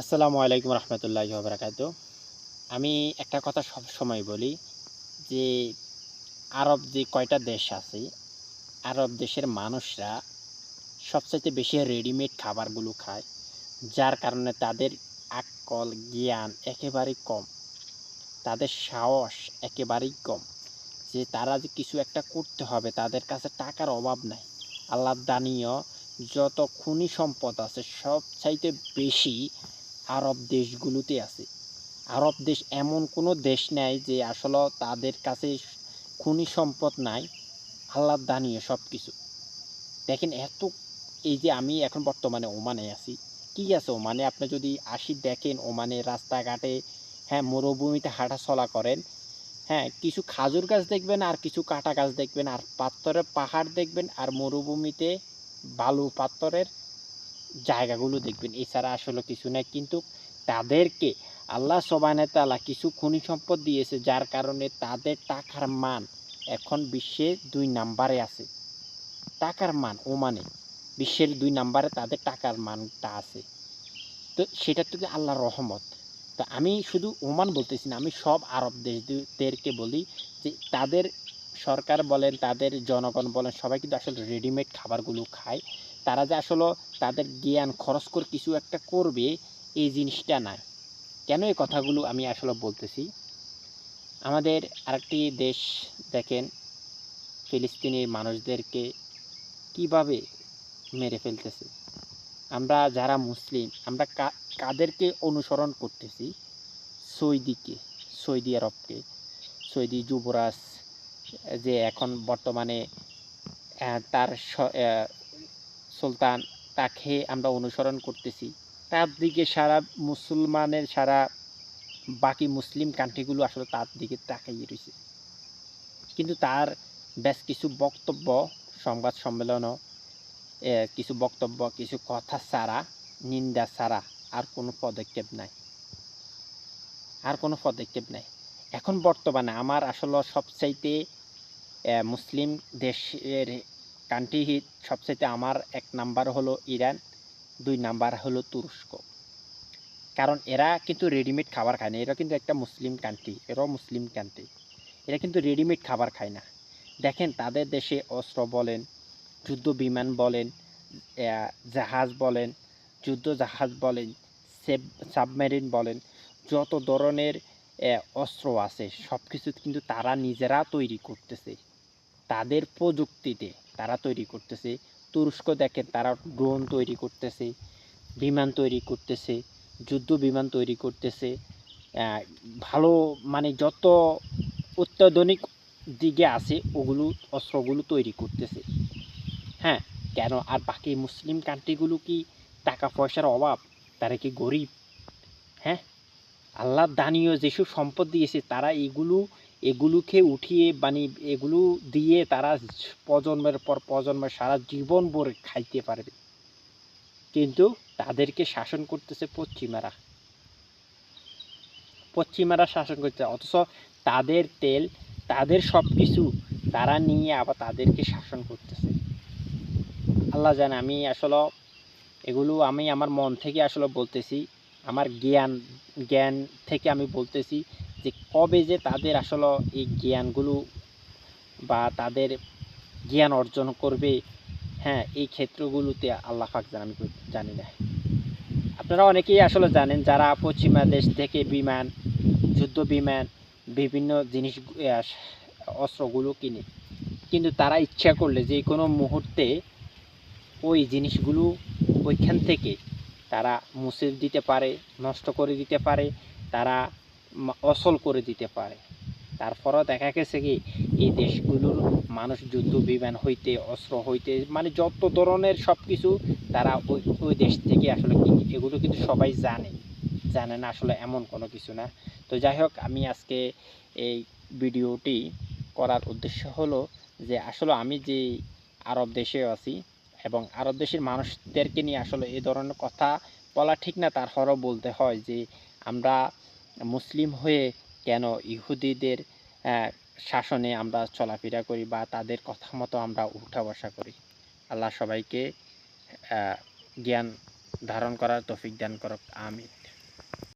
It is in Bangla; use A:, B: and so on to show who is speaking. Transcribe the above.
A: আসসালামু আলাইকুম রহমতুল্লাহি ওয়া বারাকাতুহু। আমি একটা কথা সবসময় বলি যে আরব যে কয়টা দেশ আছে, আরব দেশের মানুষরা সবচাইতে বেশি রেডিমেড খাবারগুলো খায়। যার কারণে তাদের আকল, জ্ঞান একেবারেই কম। তাদের সাহস একেবারেই কম। যে তারা যে কিছু একটা করতে হবে, তাদের কাছে টাকার অভাব নাই। আল্লাহর দানীয় যত খনি সম্পদ আছে সবচাইতে বেশি আরব দেশগুলোতে আছে। আরব দেশ এমন কোনো দেশ নাই যে আসলে তাদের কাছে খনিজ সম্পদ নাই। আল্লাহর দানীয় সব কিছু। দেখেন এত এই যে আমি এখন বর্তমানে ওমানে আছি। কি আছে ওমানে আপনি যদি দেখেন ওমানের রাস্তাঘাটে, হ্যাঁ, মরুভূমিতে হাঁটাচলা করেন, হ্যাঁ, কিছু খাজুর গাছ দেখবেন আর কিছু কাঁটা গাছ দেখবেন আর পাথরের পাহাড় দেখবেন আর মরুভূমিতে বালু পাথরের জায়গাগুলো দেখবেন। এছাড়া আসলে কিছু নাই। কিন্তু তাদেরকে আল্লাহ সুবহানাহু ওয়া তাআলা কিছু খনিজ সম্পদ দিয়েছে, যার কারণে তাদের টাকার মান এখন বিশ্বে ২ নাম্বারে আছে। টাকার মান ওমানে বিশ্বের ২ নাম্বারে তাদের টাকার মানটা আছে। তো সেটা তো আল্লাহর রহমত। তো আমি শুধু ওমান বলতেছি না, আমি সব আরব দেশদেরকে বলি যে তাদের সরকার বলেন, তাদের জনগণ বলেন, সবাই কিন্তু আসলে রেডিমেড খাবারগুলো খায়। তারা যে আসলে তাদের জ্ঞান খরচ করে কিছু একটা করবে, এই জিনিসটা নাই। কেন এই কথাগুলো আমি আসলে বলতেছি? আমাদের আরেকটি দেশ দেখেন, ফিলিস্তিনের মানুষদেরকে কিভাবে মেরে ফেলতেছে। আমরা যারা মুসলিম, আমরা কাদেরকে অনুসরণ করতেছি? সৌদিকে, সৌদি আরবকে। সৌদি যুবরাজ যে এখন বর্তমানে তার সুলতান, তাকে আমরা অনুসরণ করতেছি। তার দিকে সারা মুসলমানের সারা বাকি মুসলিম কান্ট্রিগুলো আসলে তার দিকে তাকাইয়ে রয়েছে। কিন্তু তার বেশ কিছু বক্তব্য, সংবাদ সম্মেলনও কিছু বক্তব্য, কিছু কথা ছাড়া, নিন্দা ছাড়া আর কোনো পদক্ষেপ নাই। আর কোনো পদক্ষেপ নাই। এখন বর্তমানে আমার আসলে সবচাইতে মুসলিম দেশের কান্ট্রি সবচাইতে আমার ১ নাম্বার হলো ইরান, ২ নাম্বার হলো তুরস্ক। কারণ এরা কিন্তু রেডিমেড খাবার খায় না। এরা কিন্তু একটা মুসলিম কান্ট্রি, এরাও মুসলিম কান্ট্রি। এরা কিন্তু রেডিমেড খাবার খায় না। দেখেন তাদের দেশে অস্ত্র বলেন, যুদ্ধ বিমান বলেন, জাহাজ বলেন, যুদ্ধ জাহাজ বলেন, সাবমেরিন বলেন, যত ধরনের অস্ত্র আছে সব কিছু কিন্তু তারা নিজেরা তৈরি করতেছে। তাদের প্রযুক্তিতে তারা তৈরি করতেছে। তুরস্ক দেখেন তারা ড্রোন তৈরি করতেছে, বিমান তৈরি করতেছে, যুদ্ধ বিমান তৈরি করতেছে। ভালো মানে যত অত্যাধুনিক দিকে আছে ওগুলো অস্ত্রগুলো তৈরি করতেছে। হ্যাঁ, কেন? আর বাকি মুসলিম কান্ট্রিগুলো কি টাকা পয়সার অভাব? তারা কি গরিব? হ্যাঁ? আল্লাহর দানীয় যেসব সম্পদ দিয়েছে তারা এগুলোকে উঠিয়ে মানে এগুলো দিয়ে তারা প্রজন্মের পর প্রজন্ম সারা জীবন ভর খাইতে পারবে। কিন্তু তাদেরকে শাসন করতেছে পশ্চিমারা। পশ্চিমারা শাসন করতেছে। অথচ তাদের তেল, তাদের সবকিছু তারা নিয়ে আবার তাদেরকে শাসন করতেছে। আল্লাহ জানে, আমি আসলে এগুলো আমি আমার মন থেকে আসলে বলতেছি। আমার জ্ঞান থেকে আমি বলতেছি যে কবে যে তাদের আসলে এই জ্ঞানগুলো বা তাদের জ্ঞান অর্জন করবে, হ্যাঁ, এই ক্ষেত্রগুলোতে আল্লাহ পাক জানে, আমি জানি না। আপনারা অনেকেই আসলে জানেন যারা পশ্চিমা দেশ থেকে বিমান, যুদ্ধ বিমান, বিভিন্ন জিনিস অস্ত্রগুলো কিনে। কিন্তু তারা ইচ্ছা করলে যে কোনো মুহূর্তে ওই জিনিসগুলো ওইখান থেকে তারা মুছে দিতে পারে, নষ্ট করে দিতে পারে, তারা অচল করে দিতে পারে। তারপরও দেখা গেছে কি এই দেশগুলোর মানুষ যুদ্ধ বিমান হইতে, অস্ত্র হইতে মানে যত ধরনের সব কিছু তারা ওই দেশ থেকে আসলে কিনে। এগুলো কিন্তু সবাই জানে না আসলে এমন কোনো কিছু না। তো যাই হোক, আমি আজকে এই ভিডিওটি করার উদ্দেশ্য হলো যে আসলে আমি যে আরব দেশে আছি এবং আরব দেশের মানুষদেরকে নিয়ে আসলে এই ধরনের কথা বলা ঠিক না, তারপরও বলতে হয় যে আমরা মুসলিম হয়ে কেন ইহুদিদের শাসনে আমরা চলাফেরা করি বা তাদের কথা মতো আমরা উঠা বসা করি। আল্লাহ সবাইকে জ্ঞান ধারণ করার তৌফিক দান করুক, আমিন।